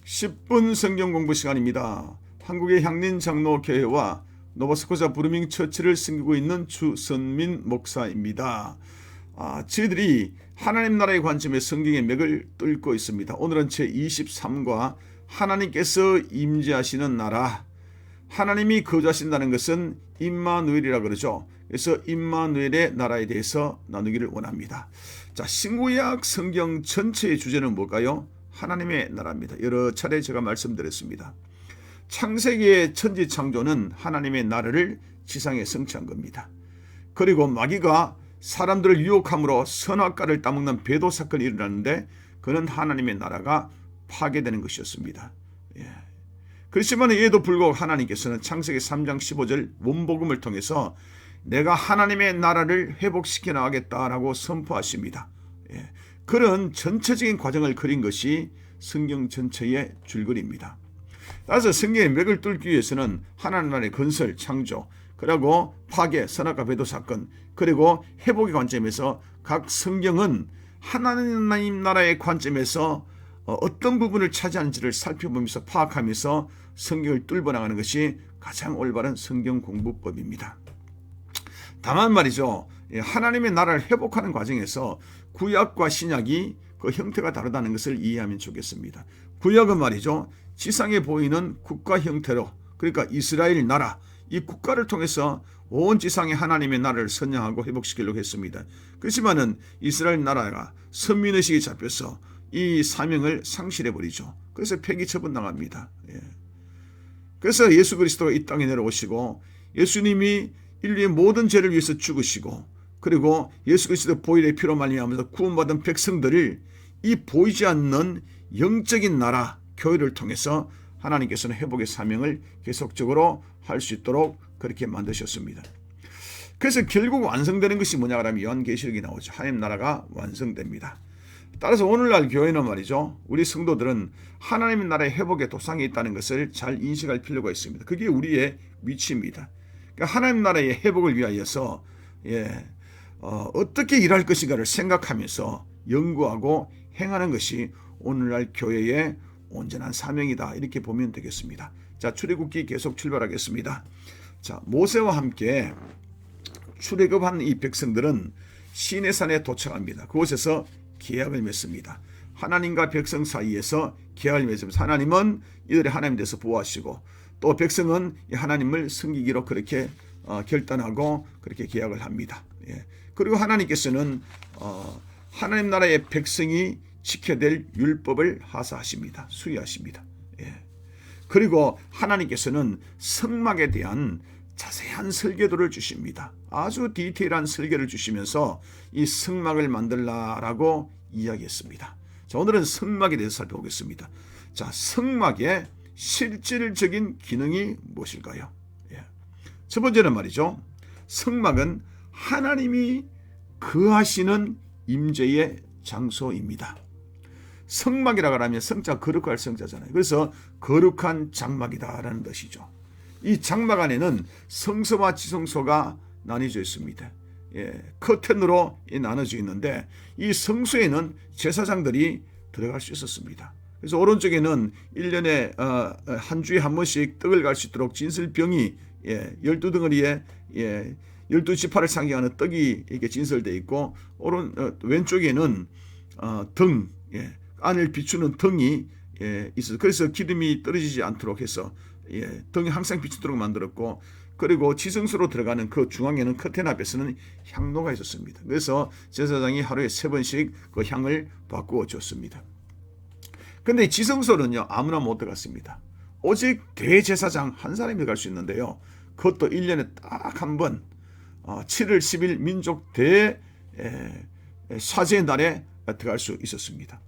10분 성경 공부 시간입니다. 한국의 향린 장로교회와 노바스코자 브루밍 처치를 섬기고 있는 주선민 목사입니다. 저희들이 하나님 나라의 관점에 성경의 맥을 뚫고 있습니다. 오늘은 제23과 하나님께서 임재하시는 나라, 하나님이 거주하신다는 것은 임마누엘이라 그러죠. 그래서 임마누엘의 나라에 대해서 나누기를 원합니다. 자, 신구약 성경 전체의 주제는 뭘까요? 하나님의 나라입니다. 여러 차례 제가 말씀드렸습니다. 창세기의 천지 창조는 하나님의 나라를 지상에 성취한 겁니다. 그리고 마귀가 사람들을 유혹함으로 선악과를 따먹는 배도 사건이 일어났는데 그는 하나님의 나라가 파괴되는 것이었습니다. 그렇지만 이에도 불구하고 하나님께서는 창세기 3장 15절 원복음을 통해서 내가 하나님의 나라를 회복시켜 나가겠다라고 선포하십니다. 그런 전체적인 과정을 그린 것이 성경 전체의 줄거리입니다. 따라서 성경의 맥을 뚫기 위해서는 하나님 나라의 건설, 창조, 그리고 파괴, 선악과 배도 사건, 그리고 회복의 관점에서 각 성경은 하나님 나라의 관점에서 어떤 부분을 차지하는지를 살펴보면서 파악하면서 성경을 뚫어 나가는 것이 가장 올바른 성경 공부법입니다. 다만 말이죠, 하나님의 나라를 회복하는 과정에서 구약과 신약이 그 형태가 다르다는 것을 이해하면 좋겠습니다. 구약은 말이죠, 지상에 보이는 국가 형태로, 그러니까 이스라엘 나라, 이 국가를 통해서 온 지상에 하나님의 나라를 선양하고 회복시키려고 했습니다. 그렇지만은 이스라엘 나라가 선민의식이 잡혀서 이 사명을 상실해버리죠. 그래서 폐기 처분당합니다. 그래서 예수 그리스도가 이 땅에 내려오시고 예수님이 인류의 모든 죄를 위해서 죽으시고, 그리고 예수 그리스도 보혈의 피로 말미암아서 구원받은 백성들을 이 보이지 않는 영적인 나라 교회를 통해서 하나님께서는 회복의 사명을 계속적으로 할 수 있도록 그렇게 만드셨습니다. 그래서 결국 완성되는 것이 뭐냐 하면 요한계시록이 나오죠. 하나님 나라가 완성됩니다. 따라서 오늘날 교회는 말이죠, 우리 성도들은 하나님의 나라의 회복의 도상에 있다는 것을 잘 인식할 필요가 있습니다. 그게 우리의 위치입니다. 그러니까 하나님 나라의 회복을 위하여서 어떻게 일할 것인가를 생각하면서 연구하고 행하는 것이 오늘날 교회의 온전한 사명이다, 이렇게 보면 되겠습니다. 자, 출애굽기 계속 출발하겠습니다. 자, 모세와 함께 출애굽한 이 백성들은 시내산에 도착합니다. 그곳에서 계약을 맺습니다. 하나님과 백성 사이에서 계약을 맺으면서 하나님은 이들의 하나님에 대해서 보호하시고 또 백성은 하나님을 섬기기로 그렇게 결단하고 그렇게 계약을 합니다. 그리고 하나님께서는 하나님 나라의 백성이 지켜야 될 율법을 하사하십니다. 수리하십니다. 그리고 하나님께서는 성막에 대한 자세한 설계도를 주십니다. 아주 디테일한 설계를 주시면서 이 성막을 만들라라고 이야기했습니다. 자, 오늘은 성막에 대해서 살펴보겠습니다. 자, 성막의 실질적인 기능이 무엇일까요? 첫 번째는 말이죠, 성막은 하나님이 거하시는 임재의 장소입니다. 성막이라고 하면 성자 거룩할 성자잖아요. 그래서 거룩한 장막이다라는 뜻이죠. 이 장막 안에는 성소와 지성소가 나뉘어져 있습니다. 커튼으로 나눠져 있는데 이 성소에는 제사장들이 들어갈 수 있었습니다. 그래서 오른쪽에는 1년에 한 주에 한 번씩 떡을 갈 수 있도록 진설병이 12덩어리에 12지파를 상징하는 떡이 이렇게 진설되어 있고, 왼쪽에는 등, 안을 비추는 등이 있어서 그래서 기름이 떨어지지 않도록 해서 등이 항상 비추도록 만들었고, 그리고 지성소로 들어가는 그 중앙에는 커튼 앞에서는 향로가 있었습니다. 그래서 제사장이 하루에 3번씩 그 향을 바꾸어 줬습니다. 그런데 지성소는요, 아무나 못 들어갔습니다. 오직 대제사장 한 사람이 갈 수 있는데요, 그것도 1년에 딱 한 번 7월 10일 민족 대사제의 날에 들어갈 수 있었습니다.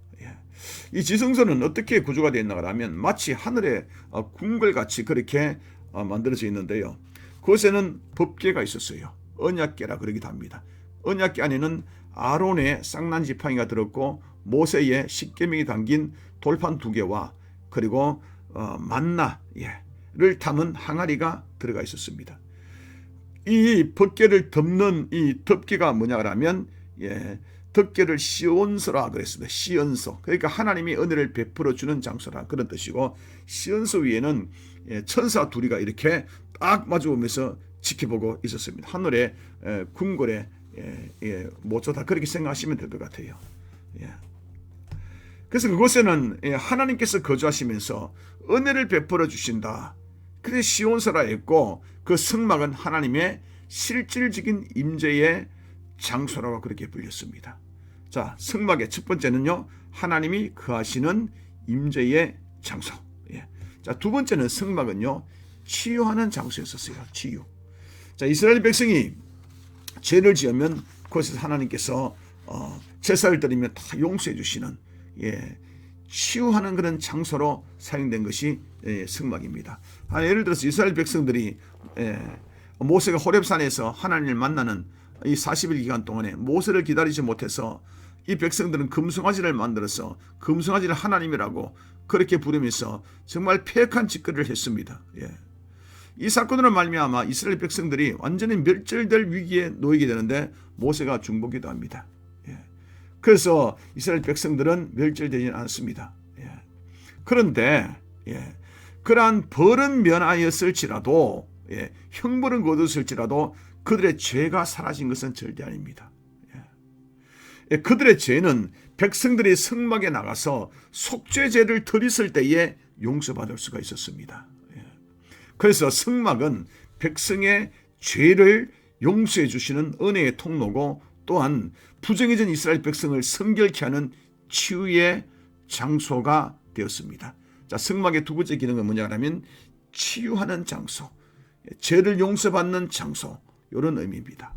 이 지성소는 어떻게 구조가 되어 있는가 하면 마치 하늘의 궁궐같이 그렇게 만들어져 있는데요, 그곳에는 법궤가 있었어요. 언약궤라 그러기도 합니다. 언약궤 안에는 아론의 쌍난 지팡이가 들었고 모세의 십계명이 담긴 돌판 2개와 그리고 만나를 담은 항아리가 들어가 있었습니다. 이 법궤를 덮는 이 덮개가 뭐냐 하면 덮개를 시온소라 그랬습니다. 시온소. 그러니까 하나님이 은혜를 베풀어 주는 장소라 그런 뜻이고, 시온소 위에는 천사 둘이가 이렇게 딱 마주보면서 지켜보고 있었습니다. 하늘의 궁궐의 모조 다 그렇게 생각하시면 될 것 같아요. 그래서 그곳에는 하나님께서 거주하시면서 은혜를 베풀어 주신다. 그래서 시온소라 했고, 그 성막은 하나님의 실질적인 임재의 장소라고 그렇게 불렸습니다. 자, 성막의 첫 번째는요, 하나님이 거하시는 임재의 장소. 자, 두 번째는 성막은요, 치유하는 장소였었어요. 치유. 자, 이스라엘 백성이 죄를 지으면 그곳에서 하나님께서 제사를 드리면 다 용서해 주시는 치유하는 그런 장소로 사용된 것이 성막입니다. 예를 들어서 이스라엘 백성들이 모세가 호렙산에서 하나님을 만나는 이 40일 기간 동안에 모세를 기다리지 못해서 이 백성들은 금송아지를 만들어서 금송아지를 하나님이라고 그렇게 부르면서 정말 폐역한 짓거리를 했습니다. 이 사건으로 말미암아 이스라엘 백성들이 완전히 멸절될 위기에 놓이게 되는데 모세가 중보기도 합니다. 그래서 이스라엘 백성들은 멸절되지는 않습니다. 그런데 그러한 벌은 면하였을지라도 형벌은 거두었을지라도 그들의 죄가 사라진 것은 절대 아닙니다. 그들의 죄는 백성들이 성막에 나가서 속죄제를 드렸을 때에 용서받을 수가 있었습니다. 그래서 성막은 백성의 죄를 용서해 주시는 은혜의 통로고, 또한 부정해진 이스라엘 백성을 성결케 하는 치유의 장소가 되었습니다. 자, 성막의 두 번째 기능은 뭐냐 하면 치유하는 장소, 죄를 용서받는 장소, 이런 의미입니다.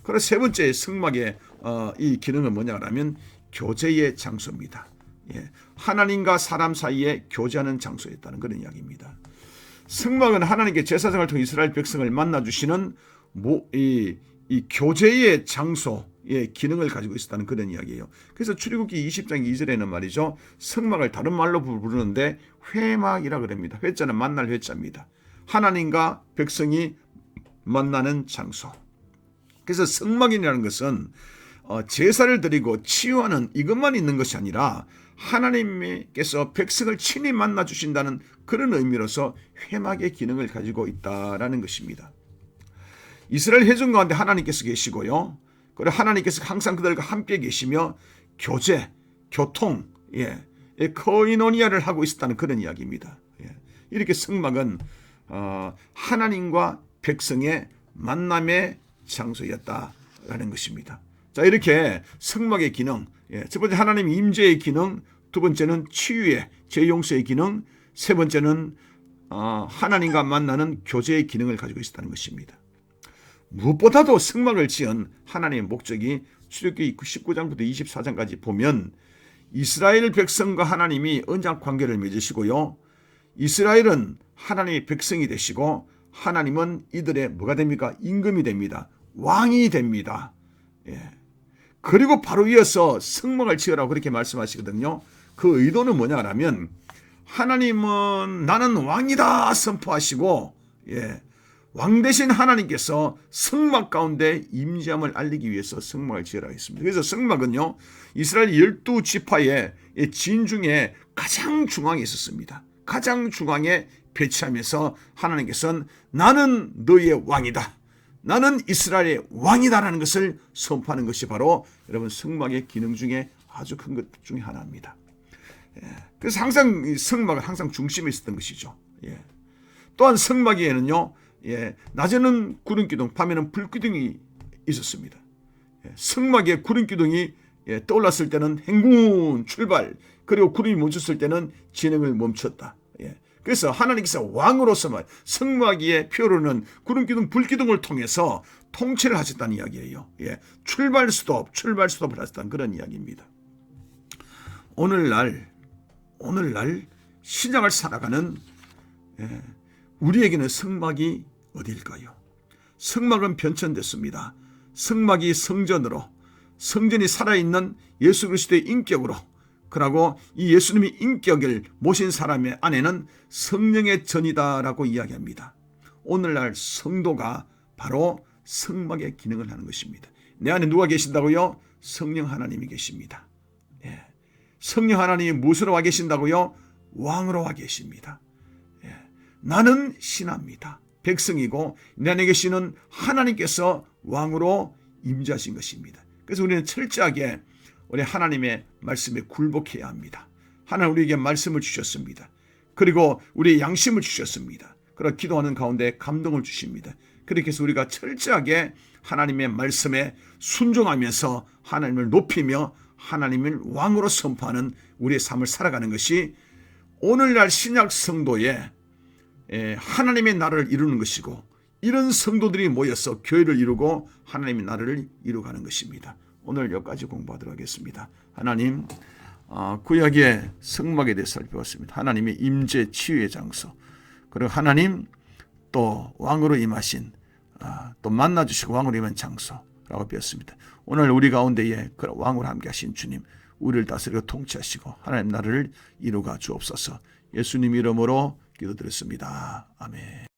그리고 세 번째 성막의 이 기능은 뭐냐 하면 교제의 장소입니다. 하나님과 사람 사이에 교제하는 장소였다는 그런 이야기입니다. 성막은 하나님께 제사장을 통해 이스라엘 백성을 만나주시는 이 교제의 장소의 기능을 가지고 있었다는 그런 이야기예요. 그래서 출애굽기 20장 2절에는 말이죠, 성막을 다른 말로 부르는데 회막이라 그럽니다. 회자는 만날 회자입니다. 하나님과 백성이 만나는 장소. 그래서 성막이라는 것은 제사를 드리고 치유하는 이것만 있는 것이 아니라 하나님께서 백성을 친히 만나 주신다는 그런 의미로서 회막의 기능을 가지고 있다라는 것입니다. 이스라엘 회중 가운데 하나님께서 계시고요, 그리고 하나님께서 항상 그들과 함께 계시며 교제, 교통, 코이노니아를 하고 있었다는 그런 이야기입니다. 이렇게 성막은 하나님과 백성의 만남의 장소였다라는 것입니다. 자, 이렇게 성막의 기능, 첫 번째 하나님 임재의 기능, 두 번째는 치유의 죄 용서의 기능, 세 번째는 하나님과 만나는 교제의 기능을 가지고 있었다는 것입니다. 무엇보다도 성막을 지은 하나님의 목적이 출애굽기 19장부터 24장까지 보면 이스라엘 백성과 하나님이 언약 관계를 맺으시고요, 이스라엘은 하나님의 백성이 되시고 하나님은 이들의 뭐가 됩니까? 임금이 됩니다. 왕이 됩니다. 그리고 바로 이어서 성막을 지으라고 그렇게 말씀하시거든요. 그 의도는 뭐냐 하면 하나님은 나는 왕이다 선포하시고, 왕 대신 하나님께서 성막 가운데 임재함을 알리기 위해서 성막을 지으라 했습니다. 그래서 성막은요, 이스라엘 12지파의 진 중에 가장 중앙에 있었습니다. 가장 중앙에 배치하면서 하나님께서는 나는 너희의 왕이다, 나는 이스라엘의 왕이다라는 것을 선포하는 것이 바로 여러분 성막의 기능 중에 아주 큰 것 중에 하나입니다. 그래서 항상 성막은 항상 중심에 있었던 것이죠. 또한 성막에는요, 낮에는 구름기둥, 밤에는 불기둥이 있었습니다. 성막에 구름기둥이 떠올랐을 때는 행군 출발, 그리고 구름이 멈췄을 때는 진행을 멈췄다. 그래서 하나님께서 왕으로서 성막 위에 표로는 구름기둥, 불기둥을 통해서 통치를 하셨다는 이야기예요. 출발 스톱을 하셨다는 그런 이야기입니다. 오늘날 신앙을 살아가는 우리에게는 성막이 어디일까요? 성막은 변천됐습니다. 성막이 성전으로, 성전이 살아있는 예수 그리스도의 인격으로, 그러고 이 예수님의 인격을 모신 사람의 안에는 성령의 전이다라고 이야기합니다. 오늘날 성도가 바로 성막의 기능을 하는 것입니다. 내 안에 누가 계신다고요? 성령 하나님이 계십니다. 예. 성령 하나님이 무엇으로 와 계신다고요? 왕으로 와 계십니다. 예. 나는 신하입니다. 백성이고 내 안에 계시는 하나님께서 왕으로 임재하신 것입니다. 그래서 우리는 철저하게 우리 하나님의 말씀에 굴복해야 합니다. 하나님 우리에게 말씀을 주셨습니다. 그리고 우리의 양심을 주셨습니다. 그리고 기도하는 가운데 감동을 주십니다. 그렇게 해서 우리가 철저하게 하나님의 말씀에 순종하면서 하나님을 높이며 하나님을 왕으로 선포하는 우리의 삶을 살아가는 것이 오늘날 신약 성도의 하나님의 나라를 이루는 것이고, 이런 성도들이 모여서 교회를 이루고 하나님의 나라를 이루어가는 것입니다. 오늘 여기까지 공부하도록 하겠습니다. 하나님, 구약의 성막에 대해서 살펴봤습니다. 하나님의 임재 치유의 장소, 그리고 하나님 또 왕으로 임하신, 또 만나주시고 왕으로 임한 장소라고 배웠습니다. 오늘 우리 가운데에 그런 왕으로 함께 하신 주님, 우리를 다스리고 통치하시고 하나님 나라를 이루가 주옵소서. 예수님 이름으로 기도드렸습니다. 아멘.